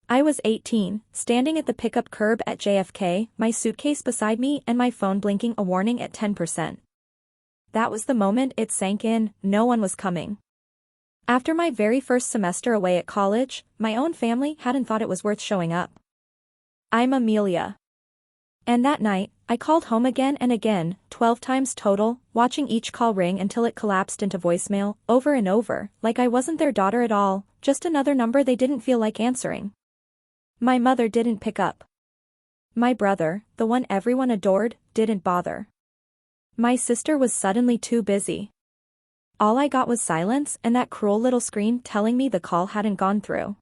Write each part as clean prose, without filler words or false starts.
I was 18, standing at the pickup curb at JFK, my suitcase beside me and my phone blinking a warning at 10%. That was the moment it sank in, no one was coming. After my very first semester away at college, my own family hadn't thought it was worth showing up. I'm Amelia. And that night, I called home again and again, 12 times total, watching each call ring until it collapsed into voicemail, over and over, like I wasn't their daughter at all, just another number they didn't feel like answering. My mother didn't pick up. My brother, the one everyone adored, didn't bother. My sister was suddenly too busy. All I got was silence and that cruel little screen telling me the call hadn't gone through.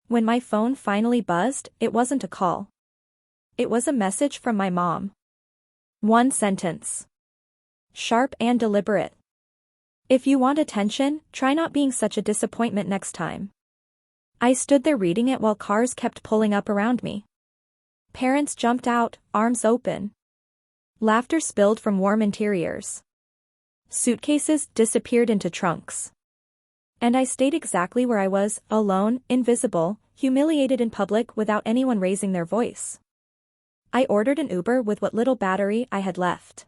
When my phone finally buzzed, it wasn't a call. It was a message from my mom. One sentence. Sharp and deliberate. If you want attention, try not being such a disappointment next time. I stood there reading it while cars kept pulling up around me. Parents jumped out, arms open. Laughter spilled from warm interiors. Suitcases disappeared into trunks. And I stayed exactly where I was, alone, invisible, humiliated in public without anyone raising their voice. I ordered an Uber with what little battery I had left.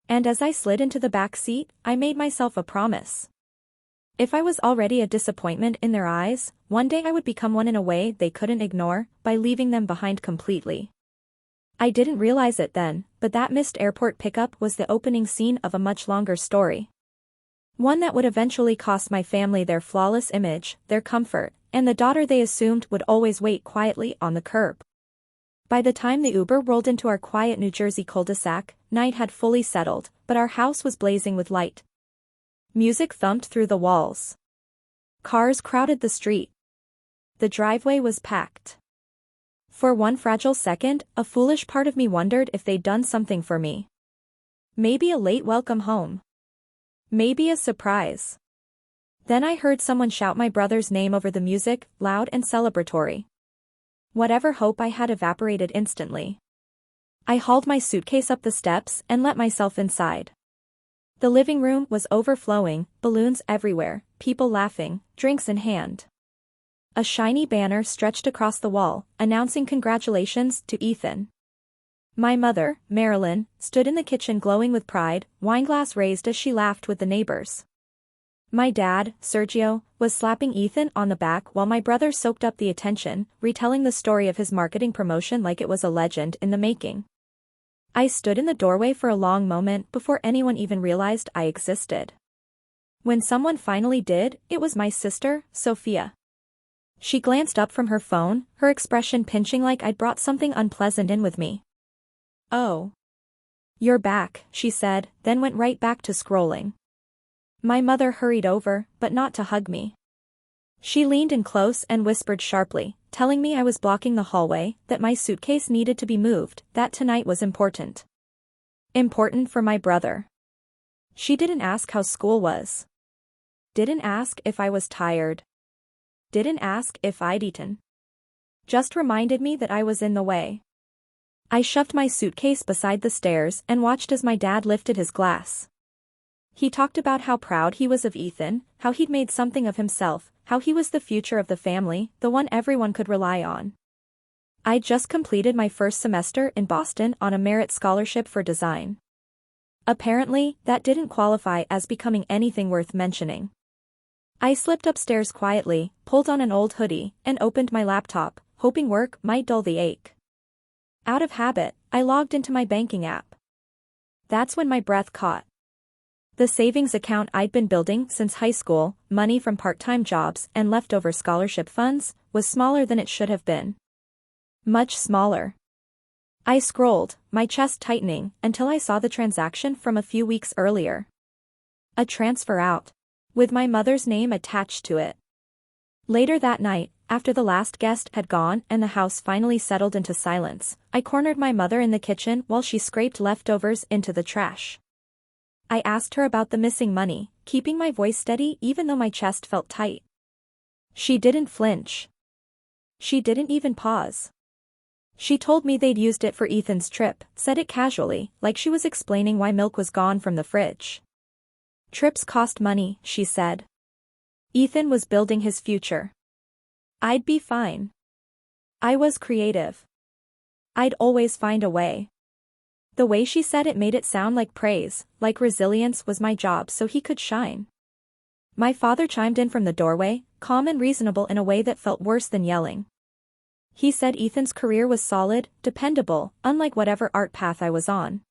And as I slid into the back seat, I made myself a promise. If I was already a disappointment in their eyes, one day I would become one in a way they couldn't ignore, by leaving them behind completely. I didn't realize it then, but that missed airport pickup was the opening scene of a much longer story. One that would eventually cost my family their flawless image, their comfort, and the daughter they assumed would always wait quietly on the curb. By the time the Uber rolled into our quiet New Jersey cul-de-sac, night had fully settled, but our house was blazing with light. Music thumped through the walls. Cars crowded the street. The driveway was packed. For one fragile second, a foolish part of me wondered if they'd done something for me. Maybe a late welcome home. Maybe a surprise. Then I heard someone shout my brother's name over the music, loud and celebratory. Whatever hope I had evaporated instantly. I hauled my suitcase up the steps and let myself inside. The living room was overflowing, balloons everywhere, people laughing, drinks in hand. A shiny banner stretched across the wall, announcing congratulations to Ethan. My mother, Marilyn, stood in the kitchen glowing with pride, wineglass raised as she laughed with the neighbors. My dad, Sergio, was slapping Ethan on the back while my brother soaked up the attention, retelling the story of his marketing promotion like it was a legend in the making. I stood in the doorway for a long moment before anyone even realized I existed. When someone finally did, it was my sister, Sophia. She glanced up from her phone, her expression pinching like I'd brought something unpleasant in with me. "Oh. You're back," she said, then went right back to scrolling. My mother hurried over, but not to hug me. She leaned in close and whispered sharply, telling me I was blocking the hallway, that my suitcase needed to be moved, that tonight was important. Important for my brother. She didn't ask how school was. Didn't ask if I was tired. Didn't ask if I'd eaten. Just reminded me that I was in the way. I shoved my suitcase beside the stairs and watched as my dad lifted his glass. He talked about how proud he was of Ethan, how he'd made something of himself, how he was the future of the family, the one everyone could rely on. I'd just completed my first semester in Boston on a merit scholarship for design. Apparently, that didn't qualify as becoming anything worth mentioning. I slipped upstairs quietly, pulled on an old hoodie, and opened my laptop, hoping work might dull the ache. Out of habit, I logged into my banking app. That's when my breath caught. The savings account I'd been building since high school, money from part-time jobs and leftover scholarship funds, was smaller than it should have been. Much smaller. I scrolled, my chest tightening, until I saw the transaction from a few weeks earlier. A transfer out. With my mother's name attached to it. Later that night, after the last guest had gone and the house finally settled into silence, I cornered my mother in the kitchen while she scraped leftovers into the trash. I asked her about the missing money, keeping my voice steady even though my chest felt tight. She didn't flinch. She didn't even pause. She told me they'd used it for Ethan's trip, said it casually, like she was explaining why milk was gone from the fridge. Trips cost money, she said. Ethan was building his future. I'd be fine. I was creative. I'd always find a way. The way she said it made it sound like praise, like resilience was my job so he could shine. My father chimed in from the doorway, calm and reasonable in a way that felt worse than yelling. He said Ethan's career was solid, dependable, unlike whatever art path I was on.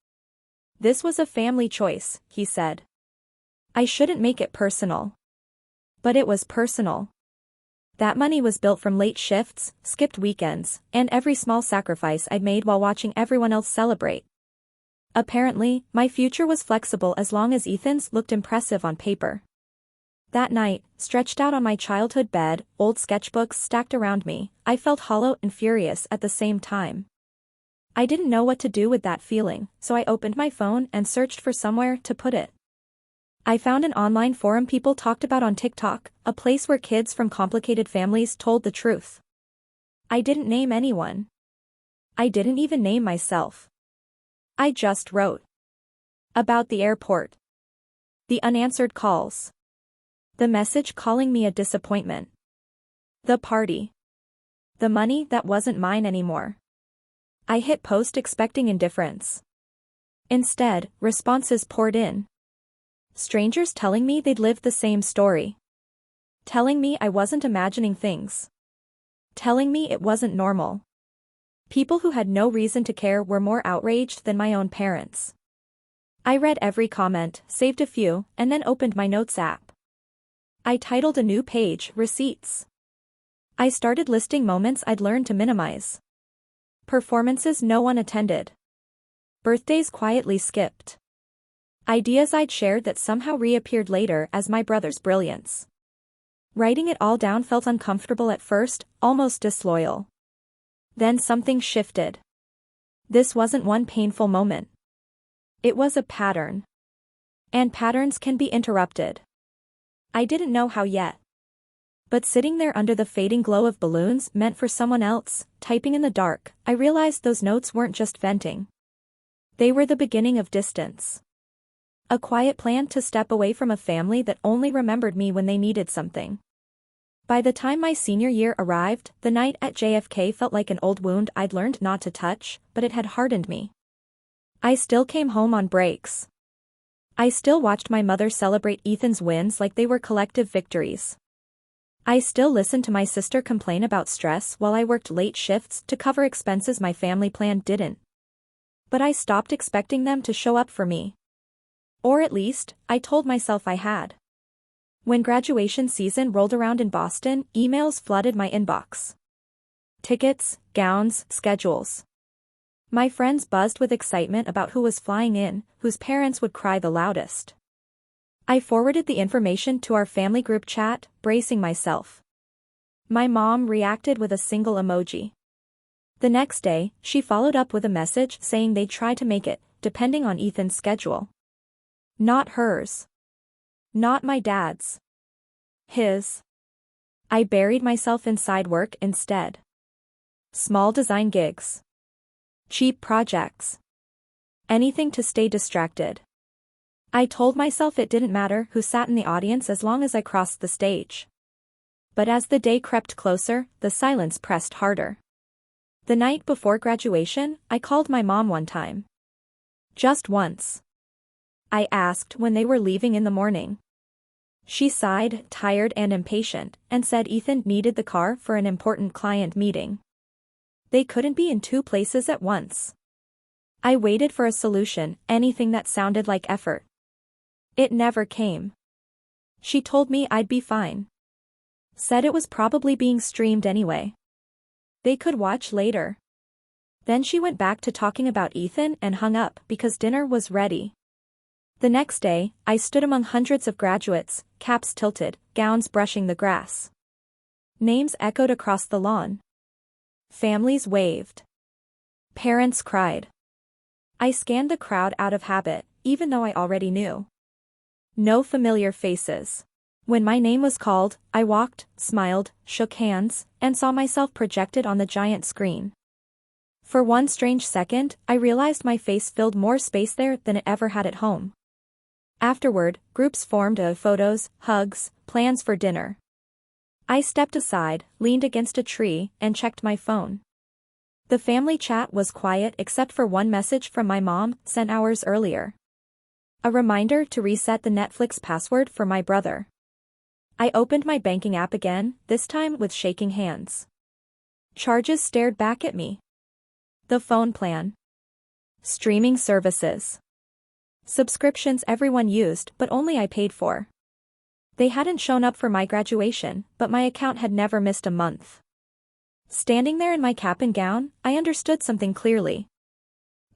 This was a family choice, he said. I shouldn't make it personal. But it was personal. That money was built from late shifts, skipped weekends, and every small sacrifice I'd made while watching everyone else celebrate. Apparently, my future was flexible as long as Ethan's looked impressive on paper. That night, stretched out on my childhood bed, old sketchbooks stacked around me, I felt hollow and furious at the same time. I didn't know what to do with that feeling, so I opened my phone and searched for somewhere to put it. I found an online forum people talked about on TikTok, a place where kids from complicated families told the truth. I didn't name anyone. I didn't even name myself. I just wrote. About the airport. The unanswered calls. The message calling me a disappointment. The party. The money that wasn't mine anymore. I hit post expecting indifference. Instead, responses poured in. Strangers telling me they'd lived the same story. Telling me I wasn't imagining things. Telling me it wasn't normal. People who had no reason to care were more outraged than my own parents. I read every comment, saved a few, and then opened my notes app. I titled a new page, Receipts. I started listing moments I'd learned to minimize. Performances no one attended. Birthdays quietly skipped. Ideas I'd shared that somehow reappeared later as my brother's brilliance. Writing it all down felt uncomfortable at first, almost disloyal. Then something shifted. This wasn't one painful moment. It was a pattern. And patterns can be interrupted. I didn't know how yet. But sitting there under the fading glow of balloons meant for someone else, typing in the dark, I realized those notes weren't just venting. They were the beginning of distance. A quiet plan to step away from a family that only remembered me when they needed something. By the time my senior year arrived, the night at JFK felt like an old wound I'd learned not to touch, but it had hardened me. I still came home on breaks. I still watched my mother celebrate Ethan's wins like they were collective victories. I still listened to my sister complain about stress while I worked late shifts to cover expenses my family plan didn't. But I stopped expecting them to show up for me. Or at least, I told myself I had. When graduation season rolled around in Boston, emails flooded my inbox. Tickets, gowns, schedules. My friends buzzed with excitement about who was flying in, whose parents would cry the loudest. I forwarded the information to our family group chat, bracing myself. My mom reacted with a single emoji. The next day, she followed up with a message saying they'd try to make it, depending on Ethan's schedule. Not hers. Not my dad's. His. I buried myself inside work instead. Small design gigs. Cheap projects. Anything to stay distracted. I told myself it didn't matter who sat in the audience as long as I crossed the stage. But as the day crept closer, the silence pressed harder. The night before graduation, I called my mom one time. Just once. I asked when they were leaving in the morning. She sighed, tired and impatient, and said Ethan needed the car for an important client meeting. They couldn't be in two places at once. I waited for a solution, anything that sounded like effort. It never came. She told me I'd be fine. Said it was probably being streamed anyway. They could watch later. Then she went back to talking about Ethan and hung up because dinner was ready. The next day, I stood among hundreds of graduates, caps tilted, gowns brushing the grass. Names echoed across the lawn. Families waved. Parents cried. I scanned the crowd out of habit, even though I already knew. No familiar faces. When my name was called, I walked, smiled, shook hands, and saw myself projected on the giant screen. For one strange second, I realized my face filled more space there than it ever had at home. Afterward, groups formed of photos, hugs, plans for dinner. I stepped aside, leaned against a tree, and checked my phone. The family chat was quiet except for one message from my mom, sent hours earlier. A reminder to reset the Netflix password for my brother. I opened my banking app again, this time with shaking hands. Charges stared back at me. The phone plan. Streaming services. Subscriptions everyone used but only I paid for. They hadn't shown up for my graduation, but my account had never missed a month. Standing there in my cap and gown, I understood something clearly.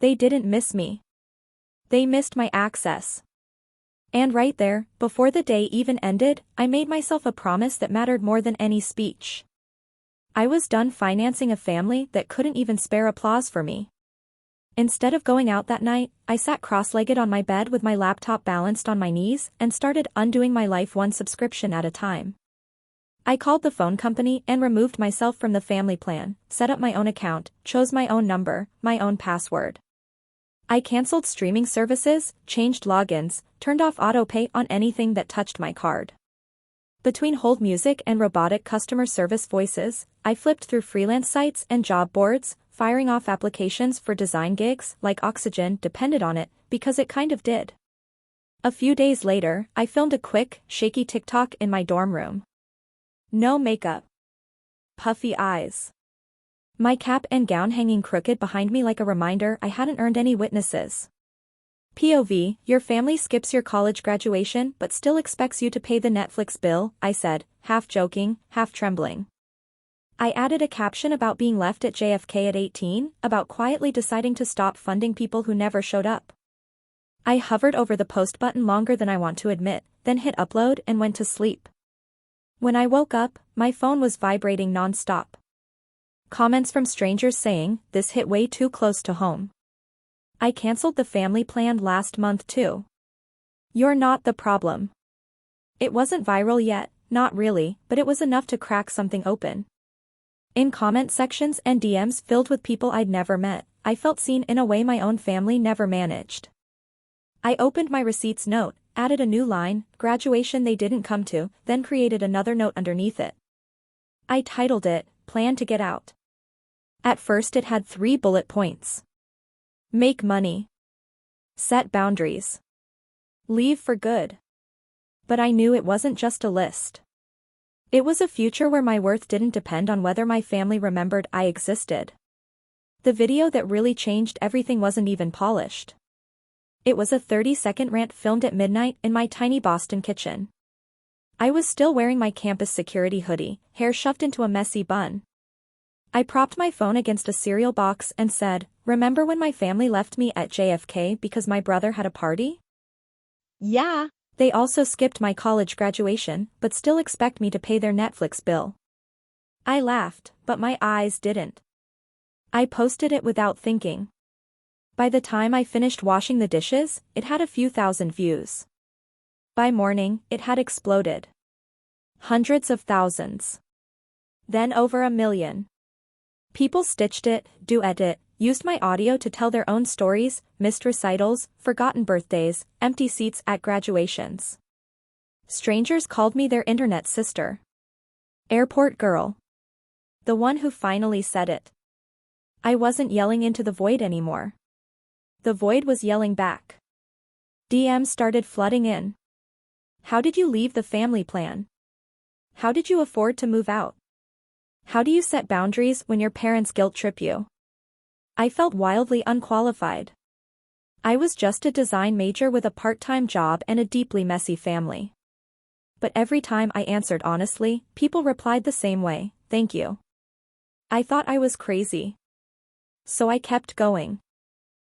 They didn't miss me. They missed my access. And right there, before the day even ended, I made myself a promise that mattered more than any speech. I was done financing a family that couldn't even spare applause for me. Instead of going out that night, I sat cross-legged on my bed with my laptop balanced on my knees and started undoing my life one subscription at a time. I called the phone company and removed myself from the family plan, set up my own account, chose my own number, my own password. I canceled streaming services, changed logins, turned off autopay on anything that touched my card. Between hold music and robotic customer service voices, I flipped through freelance sites and job boards, firing off applications for design gigs like Oxygen depended on it, because it kind of did. A few days later, I filmed a quick, shaky TikTok in my dorm room. No makeup. Puffy eyes. My cap and gown hanging crooked behind me like a reminder I hadn't earned any witnesses. POV, your family skips your college graduation but still expects you to pay the Netflix bill, I said, half joking, half trembling. I added a caption about being left at JFK at 18, about quietly deciding to stop funding people who never showed up. I hovered over the post button longer than I want to admit, then hit upload and went to sleep. When I woke up, my phone was vibrating non-stop. Comments from strangers saying, this hit way too close to home. I canceled the family plan last month too. You're not the problem. It wasn't viral yet, not really, but it was enough to crack something open. In comment sections and DMs filled with people I'd never met, I felt seen in a way my own family never managed. I opened my receipts note, added a new line, graduation they didn't come to, then created another note underneath it. I titled it, Plan to Get Out. At first it had 3 bullet points. Make money. Set boundaries. Leave for good. But I knew it wasn't just a list. It was a future where my worth didn't depend on whether my family remembered I existed. The video that really changed everything wasn't even polished. It was a 30-second rant filmed at midnight in my tiny Boston kitchen. I was still wearing my campus security hoodie, hair shoved into a messy bun. I propped my phone against a cereal box and said, remember when my family left me at JFK because my brother had a party? Yeah. They also skipped my college graduation, but still expect me to pay their Netflix bill. I laughed, but my eyes didn't. I posted it without thinking. By the time I finished washing the dishes, it had a few thousand views. By morning, it had exploded. Hundreds of thousands. Then over 1 million. People stitched it, duetted it, used my audio to tell their own stories, missed recitals, forgotten birthdays, empty seats at graduations. Strangers called me their internet sister. Airport girl. The one who finally said it. I wasn't yelling into the void anymore. The void was yelling back. DMs started flooding in. How did you leave the family plan? How did you afford to move out? How do you set boundaries when your parents guilt trip you? I felt wildly unqualified. I was just a design major with a part-time job and a deeply messy family. But every time I answered honestly, people replied the same way, thank you. I thought I was crazy. So I kept going.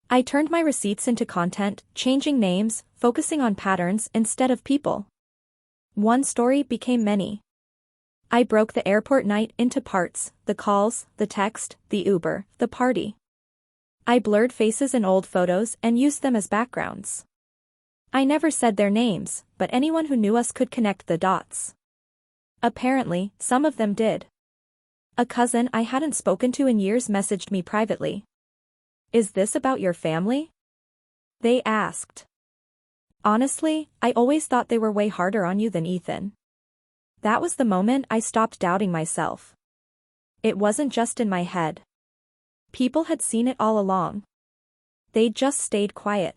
I turned my receipts into content, changing names, focusing on patterns instead of people. One story became many. I broke the airport night into parts, the calls, the text, the Uber, the party. I blurred faces in old photos and used them as backgrounds. I never said their names, but anyone who knew us could connect the dots. Apparently, some of them did. A cousin I hadn't spoken to in years messaged me privately. Is this about your family? They asked. Honestly, I always thought they were way harder on you than Ethan. That was the moment I stopped doubting myself. It wasn't just in my head. People had seen it all along. They'd just stayed quiet.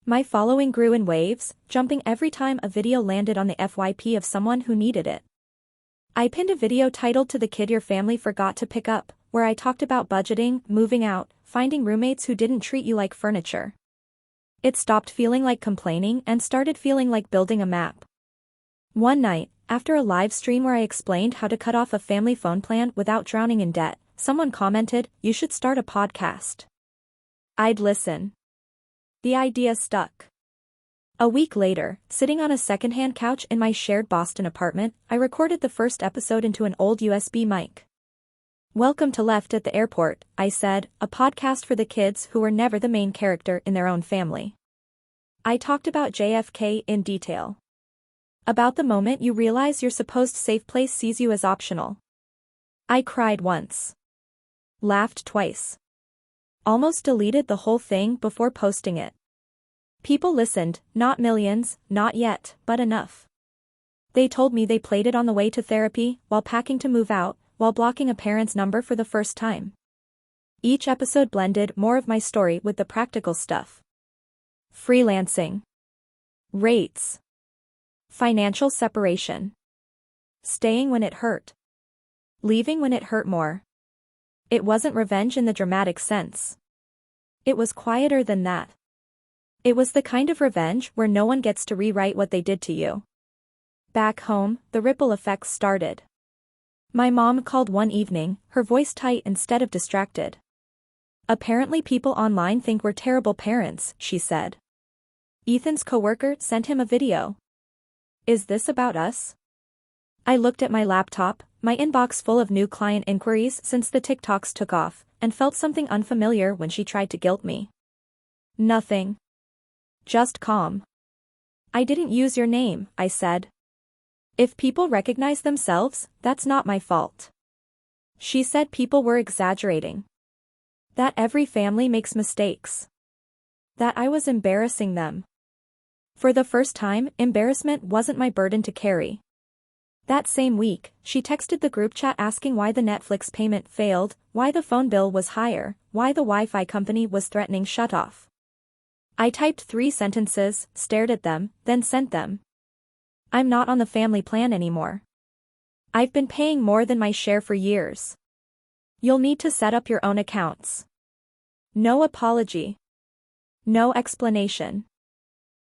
My following grew in waves, jumping every time a video landed on the FYP of someone who needed it. I pinned a video titled "To the Kid Your Family Forgot to Pick Up," where I talked about budgeting, moving out, finding roommates who didn't treat you like furniture. It stopped feeling like complaining and started feeling like building a map. One night, after a live stream where I explained how to cut off a family phone plan without drowning in debt, someone commented, "You should start a podcast." I'd listen. The idea stuck. A week later, sitting on a secondhand couch in my shared Boston apartment, I recorded the first episode into an old USB mic. "Welcome to Left at the Airport," I said, a podcast for the kids who were never the main character in their own family. I talked about JFK in detail. About the moment you realize your supposed safe place sees you as optional. I cried once. Laughed twice. Almost deleted the whole thing before posting it. People listened, not millions, not yet, but enough. They told me they played it on the way to therapy, while packing to move out, while blocking a parent's number for the first time. Each episode blended more of my story with the practical stuff. Freelancing. Rates. Financial separation. Staying when it hurt. Leaving when it hurt more. It wasn't revenge in the dramatic sense. It was quieter than that. It was the kind of revenge where no one gets to rewrite what they did to you. Back home, the ripple effects started. My mom called one evening, her voice tight instead of distracted. "Apparently people online think we're terrible parents," she said. "Ethan's coworker sent him a video. Is this about us?" I looked at my laptop, my inbox full of new client inquiries since the TikToks took off, and felt something unfamiliar when she tried to guilt me. "Nothing. Just calm. I didn't use your name," I said. "If people recognize themselves, that's not my fault." She said people were exaggerating. That every family makes mistakes. That I was embarrassing them. For the first time, embarrassment wasn't my burden to carry. That same week, she texted the group chat asking why the Netflix payment failed, why the phone bill was higher, why the Wi-Fi company was threatening shut-off. I typed 3 sentences, stared at them, then sent them. "I'm not on the family plan anymore. I've been paying more than my share for years. You'll need to set up your own accounts." No apology. No explanation.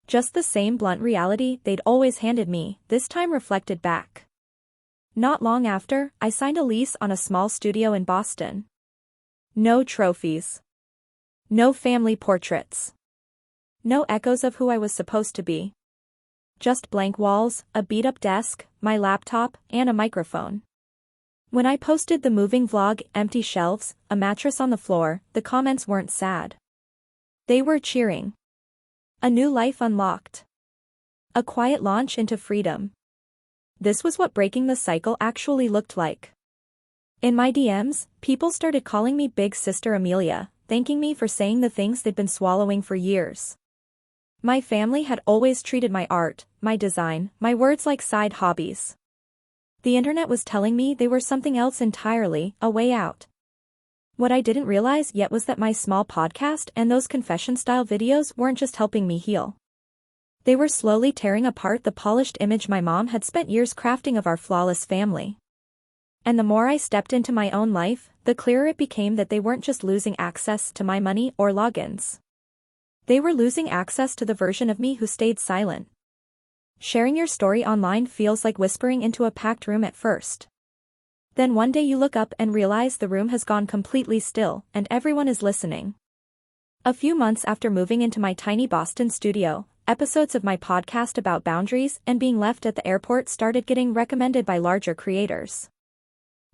Just the same blunt reality they'd always handed me, this time reflected back. Not long after, I signed a lease on a small studio in Boston. No trophies. No family portraits. No echoes of who I was supposed to be. Just blank walls, a beat-up desk, my laptop, and a microphone. When I posted the moving vlog, empty shelves, a mattress on the floor, the comments weren't sad. They were cheering. A new life unlocked. A quiet launch into freedom. This was what breaking the cycle actually looked like. In my DMs, people started calling me Big Sister Amelia, thanking me for saying the things they'd been swallowing for years. My family had always treated my art, my design, my words like side hobbies. The internet was telling me they were something else entirely, a way out. What I didn't realize yet was that my small podcast and those confession-style videos weren't just helping me heal. They were slowly tearing apart the polished image my mom had spent years crafting of our flawless family. And the more I stepped into my own life, the clearer it became that they weren't just losing access to my money or logins. They were losing access to the version of me who stayed silent. Sharing your story online feels like whispering into a packed room at first. Then one day you look up and realize the room has gone completely still, and everyone is listening. A few months after moving into my tiny Boston studio, episodes of my podcast about boundaries and being left at the airport started getting recommended by larger creators.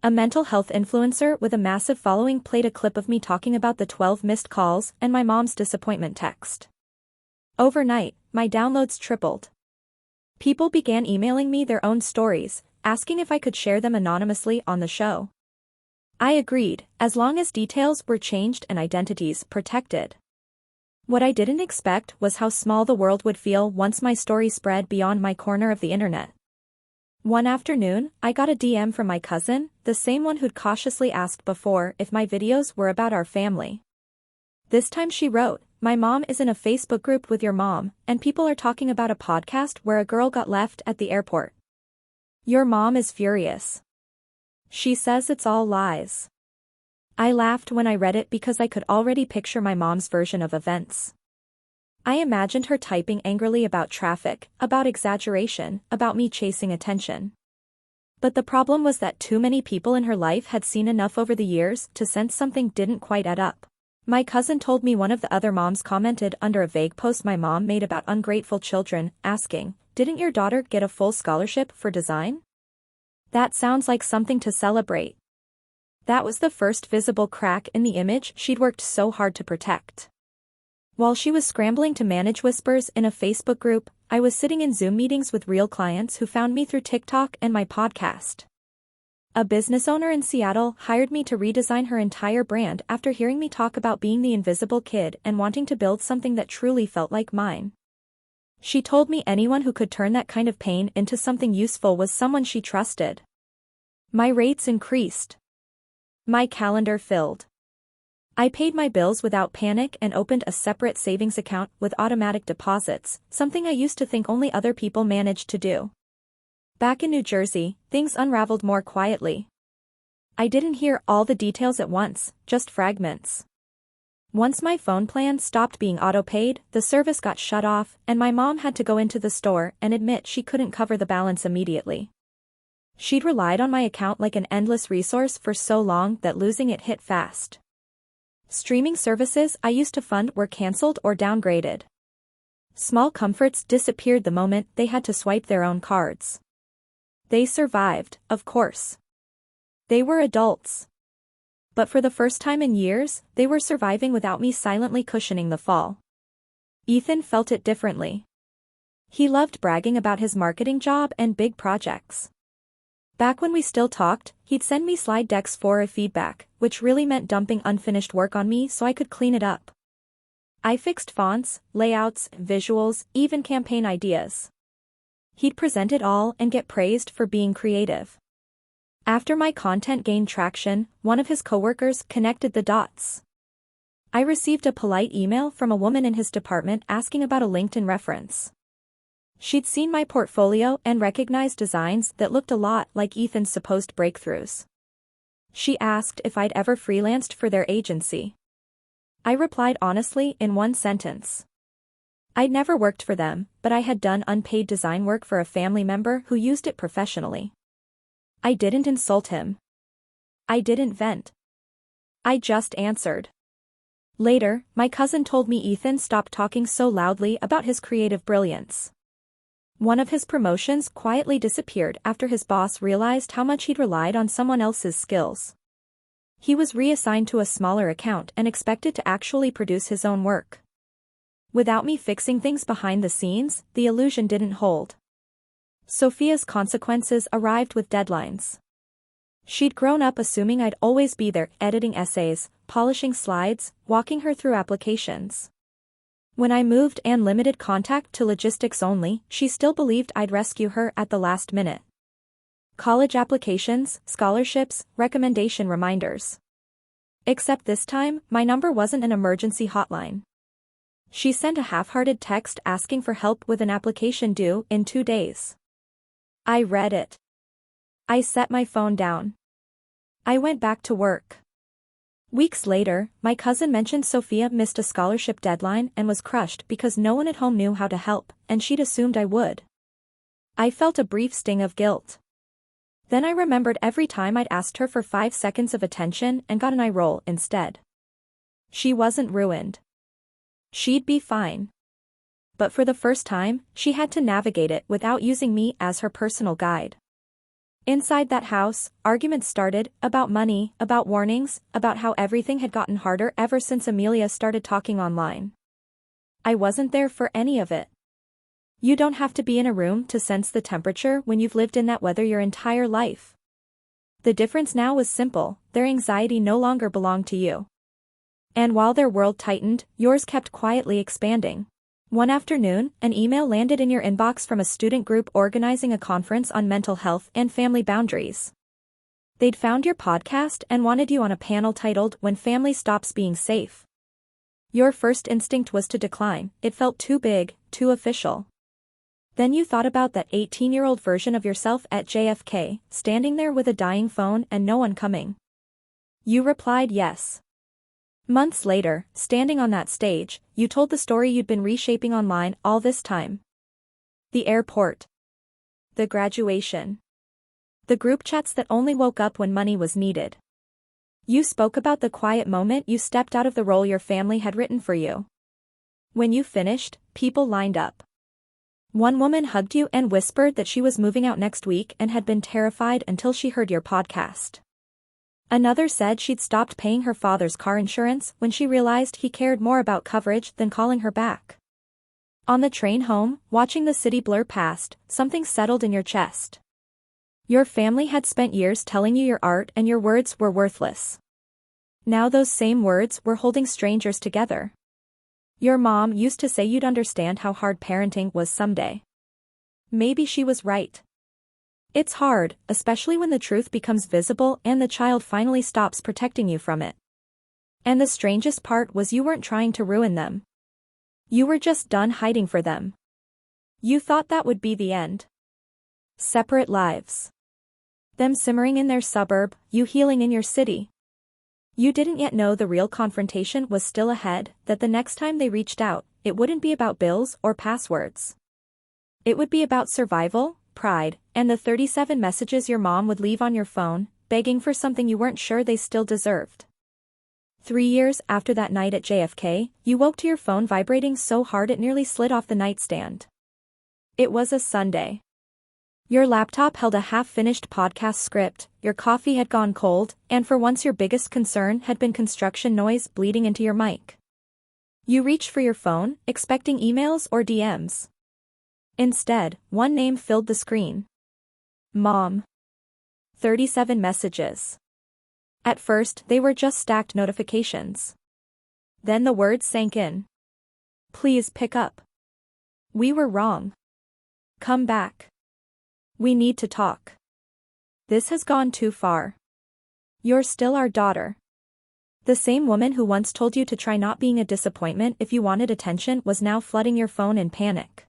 A mental health influencer with a massive following played a clip of me talking about the 12 missed calls and my mom's disappointment text. Overnight, my downloads tripled. People began emailing me their own stories, asking if I could share them anonymously on the show. I agreed, as long as details were changed and identities protected. What I didn't expect was how small the world would feel once my story spread beyond my corner of the internet. One afternoon, I got a DM from my cousin, the same one who'd cautiously asked before if my videos were about our family. This time she wrote, "My mom is in a Facebook group with your mom, and people are talking about a podcast where a girl got left at the airport. Your mom is furious. She says it's all lies." I laughed when I read it because I could already picture my mom's version of events. I imagined her typing angrily about traffic, about exaggeration, about me chasing attention. But the problem was that too many people in her life had seen enough over the years to sense something didn't quite add up. My cousin told me one of the other moms commented under a vague post my mom made about ungrateful children, asking, "Didn't your daughter get a full scholarship for design? That sounds like something to celebrate." That was the first visible crack in the image she'd worked so hard to protect. While she was scrambling to manage whispers in a Facebook group, I was sitting in Zoom meetings with real clients who found me through TikTok and my podcast. A business owner in Seattle hired me to redesign her entire brand after hearing me talk about being the invisible kid and wanting to build something that truly felt like mine. She told me anyone who could turn that kind of pain into something useful was someone she trusted. My rates increased. My calendar filled. I paid my bills without panic and opened a separate savings account with automatic deposits, something I used to think only other people managed to do. Back in New Jersey, things unraveled more quietly. I didn't hear all the details at once, just fragments. Once my phone plan stopped being auto-paid, the service got shut off, and my mom had to go into the store and admit she couldn't cover the balance immediately. She'd relied on my account like an endless resource for so long that losing it hit fast. Streaming services I used to fund were canceled or downgraded. Small comforts disappeared the moment they had to swipe their own cards. They survived, of course. They were adults. But for the first time in years, they were surviving without me silently cushioning the fall. Ethan felt it differently. He loved bragging about his marketing job and big projects. Back when we still talked, he'd send me slide decks for a feedback, which really meant dumping unfinished work on me so I could clean it up. I fixed fonts, layouts, visuals, even campaign ideas. He'd present it all and get praised for being creative. After my content gained traction, one of his coworkers connected the dots. I received a polite email from a woman in his department asking about a LinkedIn reference. She'd seen my portfolio and recognized designs that looked a lot like Ethan's supposed breakthroughs. She asked if I'd ever freelanced for their agency. I replied honestly in one sentence. I'd never worked for them, but I had done unpaid design work for a family member who used it professionally. I didn't insult him. I didn't vent. I just answered. Later, my cousin told me Ethan stopped talking so loudly about his creative brilliance. One of his promotions quietly disappeared after his boss realized how much he'd relied on someone else's skills. He was reassigned to a smaller account and expected to actually produce his own work. Without me fixing things behind the scenes, the illusion didn't hold. Sophia's consequences arrived with deadlines. She'd grown up assuming I'd always be there, editing essays, polishing slides, walking her through applications. When I moved and limited contact to logistics only, she still believed I'd rescue her at the last minute. College applications, scholarships, recommendation reminders. Except this time, my number wasn't an emergency hotline. She sent a half-hearted text asking for help with an application due in 2 days. I read it. I set my phone down. I went back to work. Weeks later, my cousin mentioned Sophia missed a scholarship deadline and was crushed because no one at home knew how to help, and she'd assumed I would. I felt a brief sting of guilt. Then I remembered every time I'd asked her for 5 seconds of attention and got an eye roll instead. She wasn't ruined. She'd be fine. But for the first time, she had to navigate it without using me as her personal guide. Inside that house, arguments started, about money, about warnings, about how everything had gotten harder ever since Amelia started talking online. I wasn't there for any of it. You don't have to be in a room to sense the temperature when you've lived in that weather your entire life. The difference now was simple: their anxiety no longer belonged to you. And while their world tightened, yours kept quietly expanding. One afternoon, an email landed in your inbox from a student group organizing a conference on mental health and family boundaries. They'd found your podcast and wanted you on a panel titled "When Family Stops Being Safe." Your first instinct was to decline. It felt too big, too official. Then you thought about that 18-year-old version of yourself at JFK, standing there with a dying phone and no one coming. You replied yes. Months later, standing on that stage, you told the story you'd been reshaping online all this time. The airport. The graduation. The group chats that only woke up when money was needed. You spoke about the quiet moment you stepped out of the role your family had written for you. When you finished, people lined up. One woman hugged you and whispered that she was moving out next week and had been terrified until she heard your podcast. Another said she'd stopped paying her father's car insurance when she realized he cared more about coverage than calling her back. On the train home, watching the city blur past, something settled in your chest. Your family had spent years telling you your art and your words were worthless. Now those same words were holding strangers together. Your mom used to say you'd understand how hard parenting was someday. Maybe she was right. It's hard, especially when the truth becomes visible and the child finally stops protecting you from it. And the strangest part was you weren't trying to ruin them. You were just done hiding for them. You thought that would be the end. Separate lives. Them simmering in their suburb, you healing in your city. You didn't yet know the real confrontation was still ahead, that the next time they reached out, it wouldn't be about bills or passwords. It would be about survival, pride, and the 37 messages your mom would leave on your phone, begging for something you weren't sure they still deserved. 3 years after that night at JFK, you woke to your phone vibrating so hard it nearly slid off the nightstand. It was a Sunday. Your laptop held a half-finished podcast script, your coffee had gone cold, and for once your biggest concern had been construction noise bleeding into your mic. You reached for your phone, expecting emails or DMs. Instead, one name filled the screen. Mom. 37 messages. At first, they were just stacked notifications. Then the words sank in. Please pick up. We were wrong. Come back. We need to talk. This has gone too far. You're still our daughter. The same woman who once told you to try not being a disappointment if you wanted attention was now flooding your phone in panic.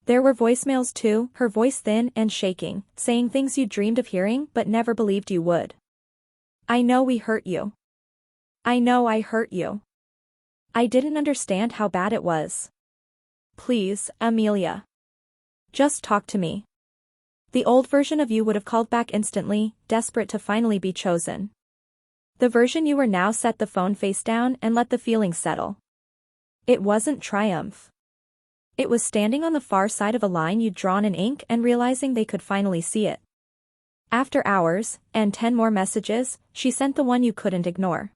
There were voicemails too, her voice thin and shaking, saying things you dreamed of hearing but never believed you would. I know we hurt you. I know I hurt you. I didn't understand how bad it was. Please, Amelia. Just talk to me. The old version of you would have called back instantly, desperate to finally be chosen. The version you were now set the phone face down and let the feelings settle. It wasn't triumph. It was standing on the far side of a line you'd drawn in ink and realizing they could finally see it. After hours, and 10 more messages, she sent the one you couldn't ignore.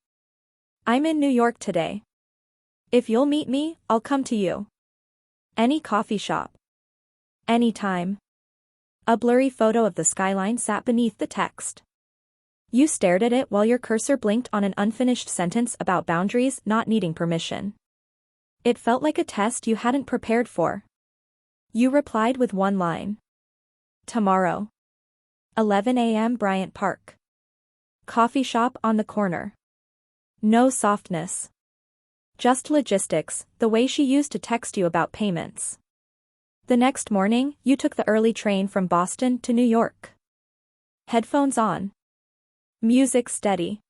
I'm in New York today. If you'll meet me, I'll come to you. Any coffee shop. Anytime. A blurry photo of the skyline sat beneath the text. You stared at it while your cursor blinked on an unfinished sentence about boundaries not needing permission. It felt like a test you hadn't prepared for. You replied with one line. Tomorrow. 11 a.m. Bryant Park. Coffee shop on the corner. No softness. Just logistics, the way she used to text you about payments. The next morning, you took the early train from Boston to New York. Headphones on. Music steady.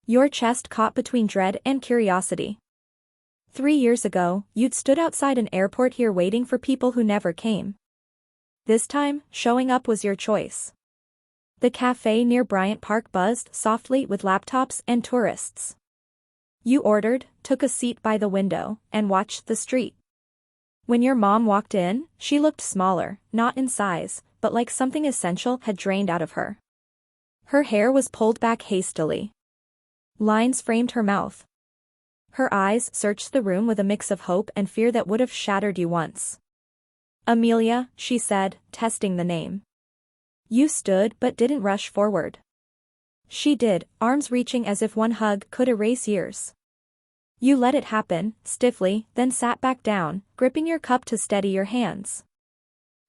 Your chest caught between dread and curiosity. 3 years ago, you'd stood outside an airport here waiting for people who never came. This time, showing up was your choice. The cafe near Bryant Park buzzed softly with laptops and tourists. You ordered, took a seat by the window, and watched the street. When your mom walked in, she looked smaller, not in size, but like something essential had drained out of her. Her hair was pulled back hastily. Lines framed her mouth. Her eyes searched the room with a mix of hope and fear that would have shattered you once. Amelia, she said, testing the name. You stood but didn't rush forward. She did, arms reaching as if one hug could erase years. You let it happen, stiffly, then sat back down, gripping your cup to steady your hands.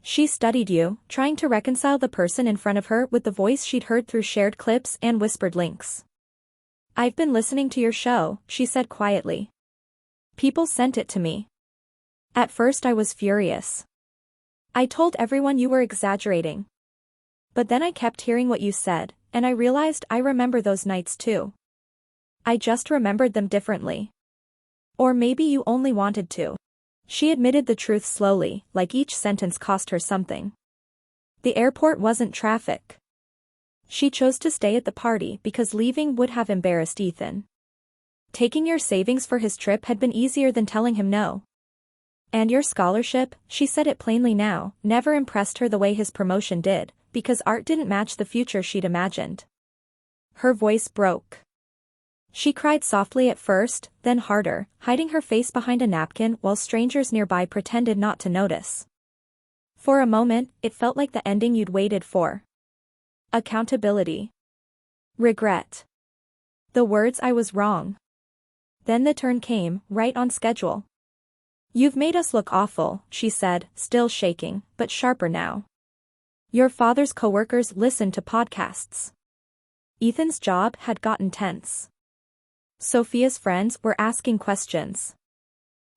She studied you, trying to reconcile the person in front of her with the voice she'd heard through shared clips and whispered links. "I've been listening to your show," she said quietly. "People sent it to me. At first I was furious. I told everyone you were exaggerating. But then I kept hearing what you said, and I realized I remember those nights too. I just remembered them differently. Or maybe you only wanted to." She admitted the truth slowly, like each sentence cost her something. The airport wasn't traffic. She chose to stay at the party because leaving would have embarrassed Ethan. Taking your savings for his trip had been easier than telling him no. And your scholarship, she said it plainly now, never impressed her the way his promotion did, because art didn't match the future she'd imagined. Her voice broke. She cried softly at first, then harder, hiding her face behind a napkin while strangers nearby pretended not to notice. For a moment, it felt like the ending you'd waited for. Accountability. Regret. The words "I was wrong." Then the turn came, right on schedule. "You've made us look awful," she said, still shaking, but sharper now. "Your father's coworkers listened to podcasts." Ethan's job had gotten tense. Sophia's friends were asking questions.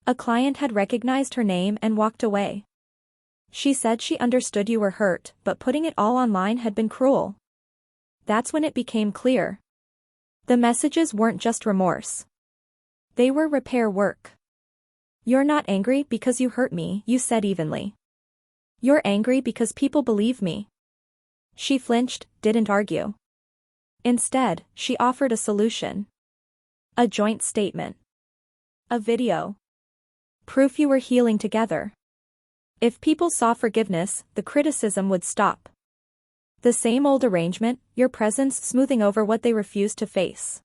A client had recognized her name and walked away. She said she understood you were hurt, but putting it all online had been cruel. That's when it became clear. The messages weren't just remorse. They were repair work. "You're not angry because you hurt me," you said evenly. "You're angry because people believe me." She flinched, didn't argue. Instead, she offered a solution. A joint statement. A video. Proof you were healing together. If people saw forgiveness, the criticism would stop. The same old arrangement, your presence smoothing over what they refused to face.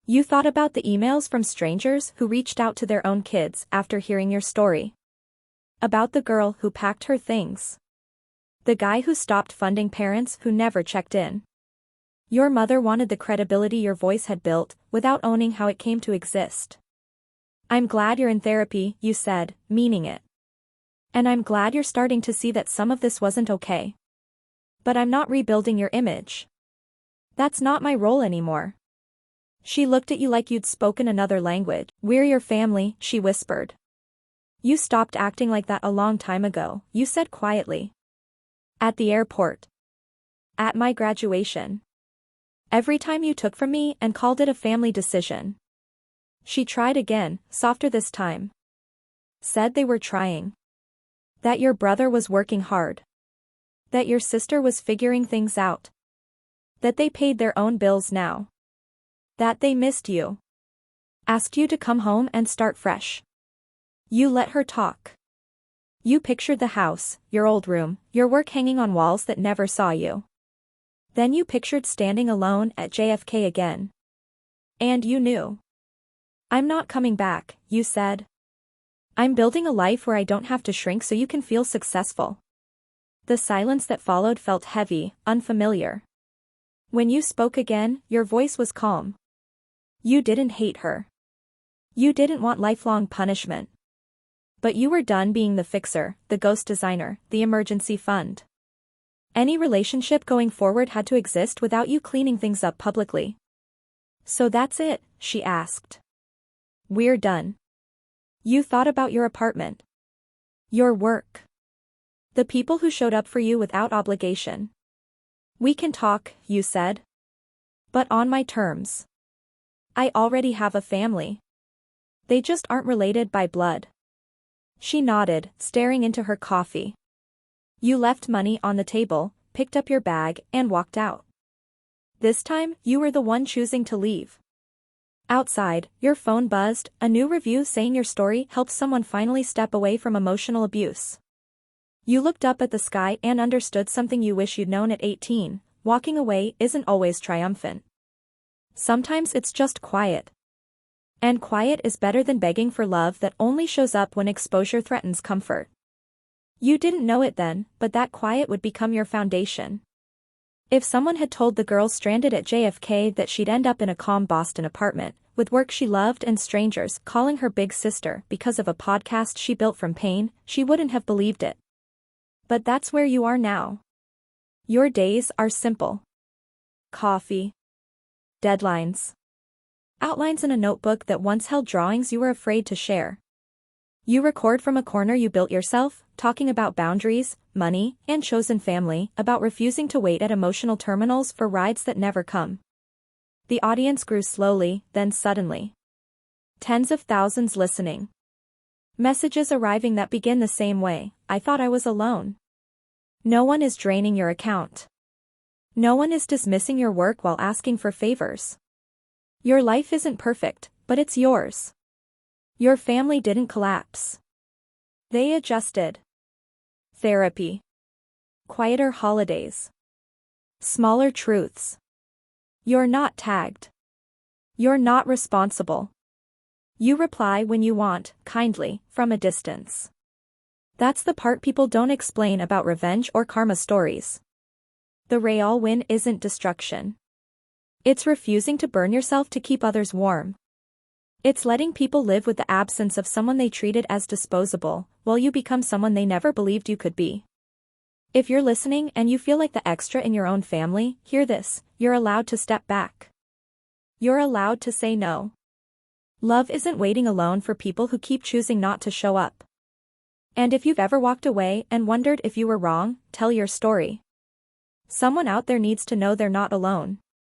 You thought about the emails from strangers who reached out to their own kids after hearing your story. About the girl who packed her things. The guy who stopped funding parents who never checked in. Your mother wanted the credibility your voice had built, without owning how it came to exist. "I'm glad you're in therapy," you said, meaning it. "And I'm glad you're starting to see that some of this wasn't okay. But I'm not rebuilding your image. That's not my role anymore." She looked at you like you'd spoken another language. "We're your family," she whispered. "You stopped acting like that a long time ago," you said quietly. "At the airport. At my graduation. Every time you took from me and called it a family decision." She tried again, softer this time. "Said they were trying. That your brother was working hard. That your sister was figuring things out. That they paid their own bills now. That they missed you. Asked you to come home and start fresh." You let her talk. You pictured the house, your old room, your work hanging on walls that never saw you. Then you pictured standing alone at JFK again. And you knew. "I'm not coming back," you said. "I'm building a life where I don't have to shrink so you can feel successful." The silence that followed felt heavy, unfamiliar. When you spoke again, your voice was calm. You didn't hate her. You didn't want lifelong punishment. But you were done being the fixer, the ghost designer, the emergency fund. Any relationship going forward had to exist without you cleaning things up publicly. "So that's it?" she asked. "We're done." You thought about your apartment. Your work. The people who showed up for you without obligation. "We can talk," you said. "But on my terms. I already have a family. They just aren't related by blood." She nodded, staring into her coffee. You left money on the table, picked up your bag, and walked out. This time, you were the one choosing to leave. Outside, your phone buzzed, a new review saying your story helped someone finally step away from emotional abuse. You looked up at the sky and understood something you wish you'd known at 18, walking away isn't always triumphant. Sometimes it's just quiet. And quiet is better than begging for love that only shows up when exposure threatens comfort. You didn't know it then, but that quiet would become your foundation. If someone had told the girl stranded at JFK that she'd end up in a calm Boston apartment, with work she loved and strangers calling her big sister because of a podcast she built from pain, she wouldn't have believed it. But that's where you are now. Your days are simple. Coffee. Deadlines. Outlines in a notebook that once held drawings you were afraid to share. You record from a corner you built yourself, talking about boundaries, money, and chosen family, about refusing to wait at emotional terminals for rides that never come. The audience grew slowly, then suddenly. Tens of thousands listening. Messages arriving that begin the same way, I thought I was alone. No one is draining your account. No one is dismissing your work while asking for favors. Your life isn't perfect, but it's yours. Your family didn't collapse. They adjusted. Therapy. Quieter holidays. Smaller truths. You're not tagged. You're not responsible. You reply when you want, kindly, from a distance. That's the part people don't explain about revenge or karma stories. The real win isn't destruction. It's refusing to burn yourself to keep others warm. It's letting people live with the absence of someone they treated as disposable, while you become someone they never believed you could be. If you're listening and you feel like the extra in your own family, hear this, you're allowed to step back. You're allowed to say no. Love isn't waiting alone for people who keep choosing not to show up. And if you've ever walked away and wondered if you were wrong, tell your story. Someone out there needs to know they're not alone.